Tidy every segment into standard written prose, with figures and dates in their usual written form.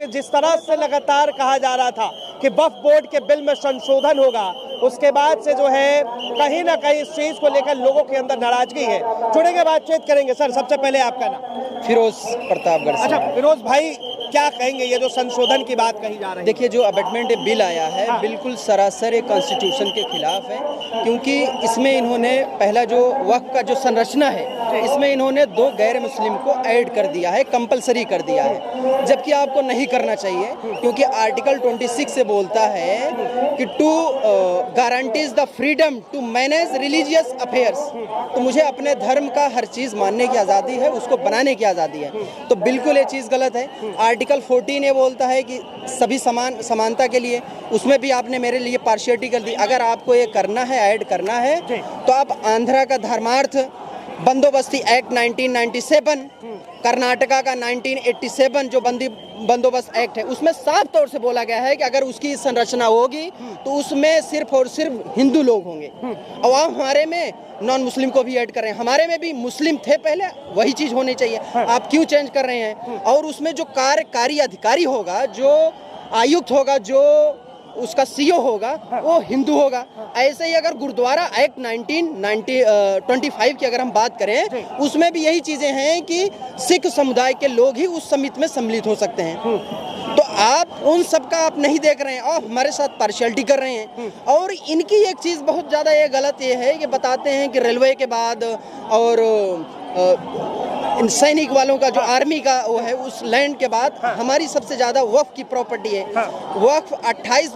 जिस तरह से लगातार कहा जा रहा था कि वक्फ बोर्ड के बिल में संशोधन होगा, उसके बाद से जो है कहीं ना कहीं इस चीज को लेकर लोगों के अंदर नाराजगी है। जुड़ेंगे, बातचीत करेंगे। सर, सबसे पहले आपका नाम? फिरोज प्रतापगढ़ से। अच्छा फिरोज भाई, क्या कहेंगे ये जो संशोधन की बात कही जा रही है? देखिए, जो अमेंडमेंट बिल आया है बिल्कुल सरासर कॉन्स्टिट्यूशन के खिलाफ है, क्योंकि इसमें इन्होंने पहला जो वक्फ का जो संरचना है इसमें इन्होंने 2 गैर मुस्लिम को ऐड कर दिया है, कंपलसरी कर दिया है, जबकि आपको नहीं करना चाहिए, क्योंकि आर्टिकल 26 से बोलता है कि to guarantees the freedom to manage religious affairs. तो मुझे अपने धर्म का हर चीज़ मानने की आज़ादी है, उसको बनाने की आज़ादी है, तो बिल्कुल ये चीज़ गलत है। आर्टिकल 14 ये बोलता है कि सभी समानता के लिए, उसमें भी आपने मेरे लिए पार्शियलिटी कर दी। अगर आपको ये करना है, ऐड करना है, तो आप आंध्रा का धर्मार्थ बंदोबस्ती एक्ट 1997, कर्नाटका का 1987 जो बंदोबस्त एक्ट है, उसमें साफ तौर से बोला गया है कि अगर उसकी संरचना होगी तो उसमें सिर्फ और सिर्फ हिंदू लोग होंगे। और आप हमारे में नॉन मुस्लिम को भी ऐड कर रहे हैं, हमारे में भी मुस्लिम थे पहले, वही चीज़ होनी चाहिए। आप क्यों चेंज कर रहे हैं? और उसमें जो कार्यकारी अधिकारी होगा, जो आयुक्त होगा, जो उसका सीईओ होगा, वो हिंदू होगा। ऐसे ही अगर गुरुद्वारा एक्ट 1925 की अगर हम बात करें, उसमें भी यही चीज़ें हैं कि सिख समुदाय के लोग ही उस समिति में सम्मिलित हो सकते हैं। तो आप उन सब का आप नहीं देख रहे हैं और हमारे साथ पार्शियलिटी कर रहे हैं। और इनकी एक चीज़ बहुत ज़्यादा ये गलत ये है कि बताते हैं कि रेलवे के बाद और सैनिक वालों का जो आर्मी का वो है, उस लैंड के बाद हमारी सबसे ज़्यादा वक्फ की प्रॉपर्टी है। वक्फ 28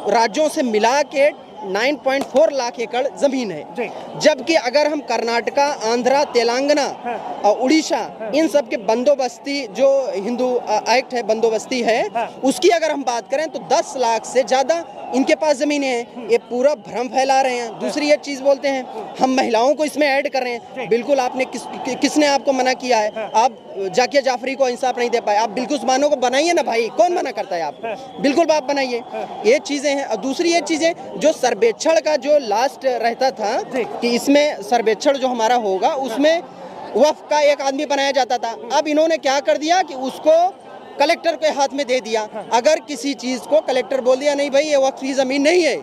राज्यों से मिला के 9.4 लाख एकड़ जमीन है, जबकि अगर हम कर्नाटका, आंध्रा, तेलंगाना और उड़ीसा इन सब के बंदोबस्ती जो हिंदू एक्ट है, बंदोबस्ती है, उसकी अगर हम बात करें तो 10 लाख से ज़्यादा इनके पास ज़मीनें हैं। ये पूरा भ्रम फैला रहे हैं। दूसरी एक चीज़ बोलते हैं हम महिलाओं को इसमें ऐड कर रहे हैं। बिल्कुल आपने किसने आपको मना किया है? आप जाकिया जाफरी को इंसाफ नहीं दे पाए, आप बिल्कुल उस्मानों को बनाइए ना भाई, कौन मना करता है? आप बिल्कुल आप बनाइए। ये चीज़ें हैं। और दूसरी ये चीज़ें जो सर्वेक्षण का जो लास्ट रहता था कि इसमें सर्वेक्षण जो हमारा होगा उसमें वक्फ का एक आदमी बनाया जाता था, अब इन्होंने क्या कर दिया कि उसको कलेक्टर के हाथ में दे दिया। अगर किसी चीज़ को कलेक्टर बोल दिया नहीं भाई ये वक्फ की ज़मीन नहीं है,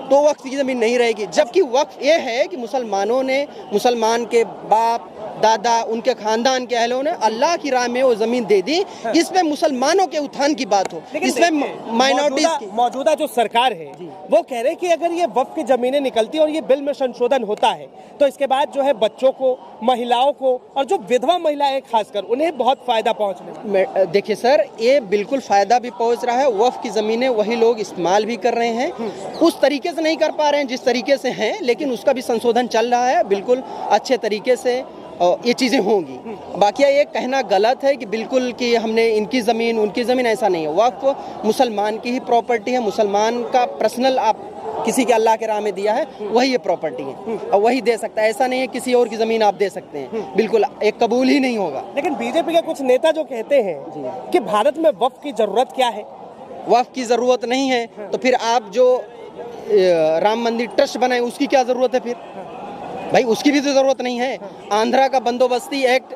तो वक्फ की ज़मीन नहीं रहेगी। जबकि वक्फ ये है कि मुसलमानों ने, मुसलमान के बाप दादा, उनके खानदान के अहलों ने अल्लाह की राह में वो ज़मीन दे दी। इसमें मुसलमानों के उत्थान की बात हो, इसमें माइनॉरिटीज। मौजूदा जो सरकार है वो कह रहे हैं कि अगर ये वक्फ की ज़मीनें निकलती और ये बिल में संशोधन होता है तो इसके बाद जो है बच्चों को, महिलाओं को और जो विधवा महिलाएं खासकर, उन्हें बहुत फ़ायदा पहुँचने। देखिए सर, ये बिल्कुल फ़ायदा भी पहुँच रहा है। वक्फ की ज़मीनें वही लोग इस्तेमाल भी कर रहे हैं, उस तरीके से नहीं कर पा रहे हैं जिस तरीके से हैं, लेकिन उसका भी संशोधन चल रहा है। बिल्कुल अच्छे तरीके से ये चीज़ें होंगी। बाकी ये कहना गलत है कि बिल्कुल कि हमने इनकी ज़मीन उनकी ज़मीन, ऐसा नहीं है। वक्फ मुसलमान की ही प्रॉपर्टी है, मुसलमान का पर्सनल आप किसी के अल्लाह के राह में दिया है वही ये प्रॉपर्टी है और वही दे सकता है। ऐसा नहीं है किसी और की ज़मीन आप दे सकते हैं, बिल्कुल एक कबूल ही नहीं होगा। लेकिन बीजेपी के कुछ नेता जो कहते हैं कि भारत में वक्फ की ज़रूरत क्या है? वक्फ की ज़रूरत नहीं है तो फिर आप जो राम मंदिर ट्रस्ट बनाए उसकी क्या ज़रूरत है? फिर भाई उसकी भी तो ज़रूरत नहीं है। आंध्रा का बंदोबस्ती एक्ट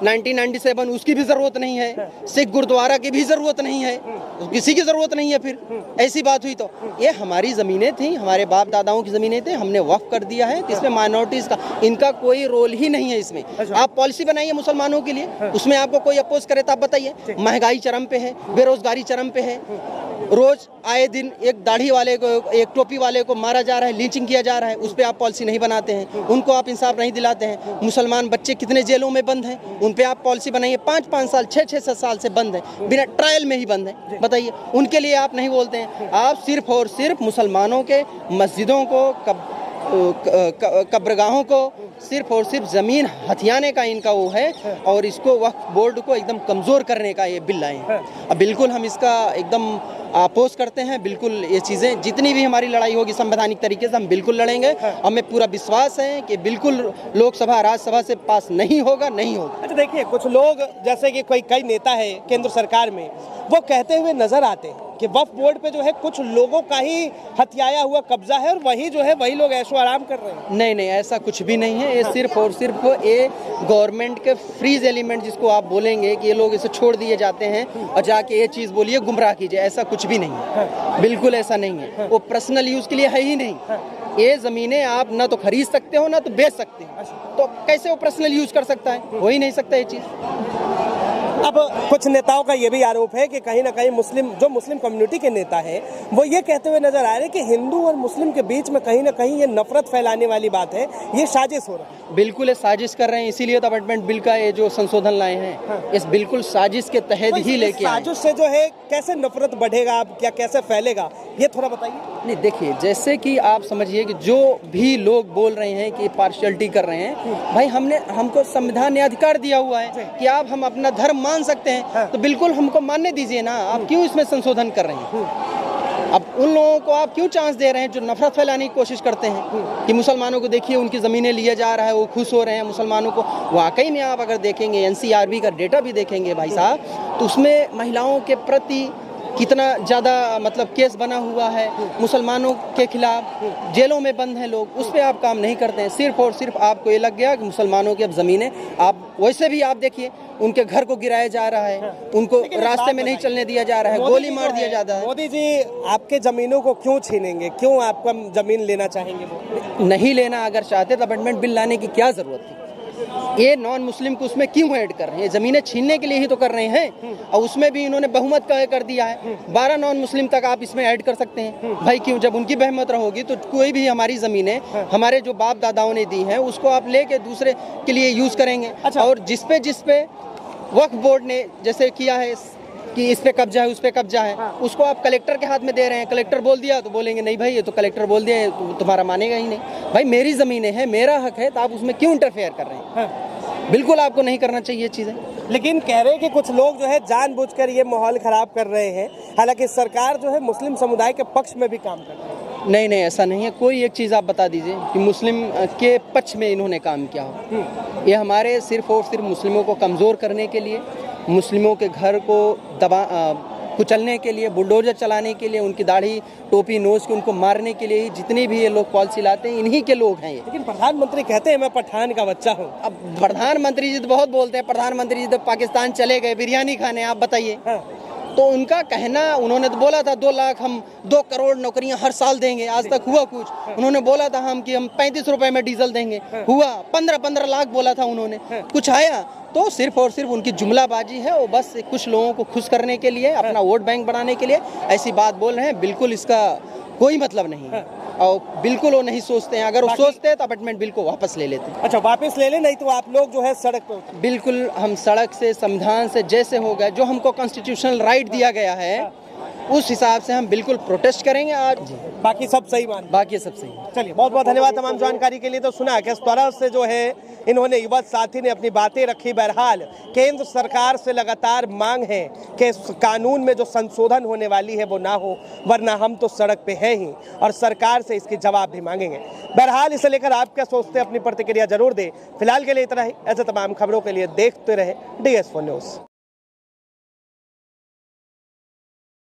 1997 उसकी भी ज़रूरत नहीं है। सिख गुरुद्वारा की भी ज़रूरत नहीं है, किसी की ज़रूरत नहीं है। फिर ऐसी बात हुई तो ये हमारी ज़मीनें थी, हमारे बाप दादाओं की ज़मीनें थी, हमने वक्फ कर दिया है। तो इसमें माइनॉरिटीज़ का इनका कोई रोल ही नहीं है। इसमें आप पॉलिसी बनाइए मुसलमानों के लिए, उसमें आपको कोई अपोज करे तो आप बताइए। महंगाई चरम पे है, बेरोज़गारी चरम पे है, रोज आए दिन एक दाढ़ी वाले को, एक टोपी वाले को मारा जा रहा है, लीचिंग किया जा रहा है, उस पर आप पॉलिसी नहीं बनाते हैं, उनको आप इंसाफ नहीं दिलाते हैं। मुसलमान बच्चे कितने जेलों में बंद हैं, उन पे आप पॉलिसी बनाइए। 5-5 साल 6-6 साल से बंद है, बिना ट्रायल में ही बंद है। बताइए उनके लिए आप नहीं बोलते हैं। आप सिर्फ और सिर्फ मुसलमानों के मस्जिदों को, कब्रगाहों को सिर्फ और सिर्फ ज़मीन हथियाने का इनका वो है, और इसको वक्फ बोर्ड को एकदम कमज़ोर करने का ये बिल लाए हैं। अब बिल्कुल हम इसका एकदम अपोज करते हैं। बिल्कुल ये चीज़ें जितनी भी हमारी लड़ाई होगी संवैधानिक तरीके से हम बिल्कुल लड़ेंगे। हमें पूरा विश्वास है कि बिल्कुल लोकसभा राज्यसभा से पास नहीं होगा। अच्छा देखिए, कुछ लोग जैसे कि कई नेता है केंद्र सरकार में, वो कहते हुए नजर आते हैं कि वक्फ बोर्ड पे जो है कुछ लोगों का ही हथियाया हुआ कब्जा है और वही लोग ऐशो आराम कर रहे हैं। नहीं, ऐसा कुछ भी नहीं है। ये सिर्फ और सिर्फ ये गवर्नमेंट के फ्रीज एलिमेंट जिसको आप बोलेंगे कि ये लोग इसे छोड़ दिए जाते हैं और जाके ये चीज़ बोलिए गुमराह कीजिए, ऐसा कुछ भी नहीं है। बिल्कुल ऐसा नहीं है। वो पर्सनल यूज़ के लिए है ही नहीं। ये ज़मीनें आप ना तो खरीद सकते हो ना तो बेच सकते हो, तो कैसे वो पर्सनल यूज़ कर सकता है? हो ही नहीं सकता ये चीज़। अब कुछ नेताओं का ये भी आरोप है कि कहीं ना कहीं मुस्लिम कम्युनिटी के नेता हैं, वो ये कहते हुए नजर आ रहे हैं कि हिंदू और मुस्लिम के बीच में कहीं ना कहीं ये नफरत फैलाने वाली बात है, ये साजिश हो रहा है। बिल्कुल ये साजिश कर रहे हैं, इसीलिए तो अमेंडमेंट बिल का ये जो संशोधन लाए हैं, इस बिल्कुल साजिश के तहत ही लेके आए। साजिश से जो है कैसे नफरत बढ़ेगा, आप क्या कैसे फैलेगा, ये थोड़ा बताइए। नहीं देखिए, जैसे कि आप समझिए कि जो भी लोग बोल रहे हैं कि पार्शियलिटी कर रहे हैं, भाई हमको संविधान ने अधिकार दिया हुआ है कि आप हम अपना धर्म मान सकते हैं, तो बिल्कुल हमको मानने दीजिए ना। आप क्यों इसमें संशोधन कर रहे हैं? अब उन लोगों को आप क्यों चांस दे रहे हैं जो नफरत फैलाने की कोशिश करते हैं कि मुसलमानों को देखिए उनकी ज़मीनें लिया जा रहा है, वो खुश हो रहे हैं मुसलमानों को। वाकई में आप अगर देखेंगे NCRB का डेटा भी देखेंगे भाई साहब, तो उसमें महिलाओं के प्रति कितना ज़्यादा मतलब केस बना हुआ है, मुसलमानों के खिलाफ जेलों में बंद हैं लोग, उस पर आप काम नहीं करते हैं। सिर्फ और सिर्फ आपको ये लग गया कि मुसलमानों की अब ज़मीनें, आप वैसे भी आप देखिए उनके घर को गिराया जा रहा है, उनको रास्ते में नहीं चलने दिया जा रहा है, गोली मार दिया जाता है। मोदी जी आपके ज़मीनों को क्यों छीनेंगे, क्यों आपका ज़मीन लेना चाहेंगे? वो नहीं लेना अगर चाहते तो अमेंडमेंट बिल लाने की क्या ज़रूरत थी? ये नॉन मुस्लिम को उसमें क्यों ऐड कर रहे हैं? ज़मीनें छीनने के लिए ही तो कर रहे हैं, और उसमें भी इन्होंने बहुमत का कर दिया है। 12 नॉन मुस्लिम तक आप इसमें ऐड कर सकते हैं। भाई क्यों? जब उनकी बहुमत होगी तो कोई भी हमारी ज़मीनें हमारे जो बाप दादाओं ने दी हैं उसको आप लेके दूसरे के लिए यूज़ करेंगे। और जिस पे वक्फ बोर्ड ने जैसे किया है कि इस पे कब्जा है, उस पे कब्जा है, उसको आप कलेक्टर के हाथ में दे रहे हैं। कलेक्टर बोल दिया तो बोलेंगे नहीं भाई ये तो कलेक्टर बोल दिया है, तुम्हारा मानेगा ही नहीं। भाई मेरी ज़मीनें हैं, मेरा हक है, तो आप उसमें क्यों इंटरफेयर कर रहे हैं? बिल्कुल आपको नहीं करना चाहिए चीज़ें। लेकिन कह रहे हैं कि कुछ लोग जो है जानबूझकर ये माहौल खराब कर रहे हैं, हालांकि सरकार जो है मुस्लिम समुदाय के पक्ष में भी काम कर रही है। नहीं, ऐसा नहीं है। कोई एक चीज़ आप बता दीजिए कि मुस्लिम के पक्ष में इन्होंने काम किया हो। ये हमारे सिर्फ और सिर्फ मुस्लिमों को कमज़ोर करने के लिए, मुस्लिमों के घर को कुचलने के लिए, बुलडोजर चलाने के लिए, उनकी दाढ़ी टोपी नोच के उनको मारने के लिए जितनी भी ये लोग पॉलिसी लाते हैं, इन्हीं के लोग हैं ये। लेकिन प्रधानमंत्री कहते हैं मैं पठान का बच्चा हूँ। अब प्रधानमंत्री जी तो बहुत बोलते हैं, प्रधानमंत्री जी तो पाकिस्तान चले गए बिरयानी खाने, आप बताइए। तो उनका कहना, उन्होंने तो बोला था 2 लाख हम 2 करोड़ नौकरियां हर साल देंगे, आज तक हुआ कुछ? उन्होंने बोला था हम 35 रुपए में डीजल देंगे, हुआ 15 लाख बोला था उन्होंने, कुछ आया? तो सिर्फ और सिर्फ उनकी जुमलाबाजी है, वो बस कुछ लोगों को खुश करने के लिए, अपना वोट बैंक बनाने के लिए ऐसी बात बोल रहे हैं। बिल्कुल इसका कोई मतलब नहीं है, और बिल्कुल वो नहीं सोचते हैं। अगर वो सोचते हैं तो अमेंडमेंट बिल को वापस ले लेते हैं। अच्छा, वापस ले लें, नहीं तो आप लोग जो है सड़क पे उतरें। बिल्कुल हम सड़क से, संविधान से जैसे हो गया, जो हमको कॉन्स्टिट्यूशनल राइट दिया गया है उस हिसाब से हम बिल्कुल प्रोटेस्ट करेंगे आज। बाकी सब सही बाकी सब सही। चलिए, बहुत बहुत धन्यवाद तमाम जानकारी के लिए। तो सुना किस तरह से जो है इन्होंने युवा साथी ने अपनी बातें रखी। बहरहाल केंद्र सरकार से लगातार मांग है कि कानून में जो संशोधन होने वाली है वो ना हो, वरना हम तो सड़क पे हैं ही और सरकार से इसकी जवाब भी मांगेंगे। बहरहाल इसे लेकर आप क्या सोचते हैं, अपनी प्रतिक्रिया जरूर दें। फिलहाल के लिए इतना ही। ऐसे तमाम खबरों के लिए देखते रहे DS4 न्यूज़।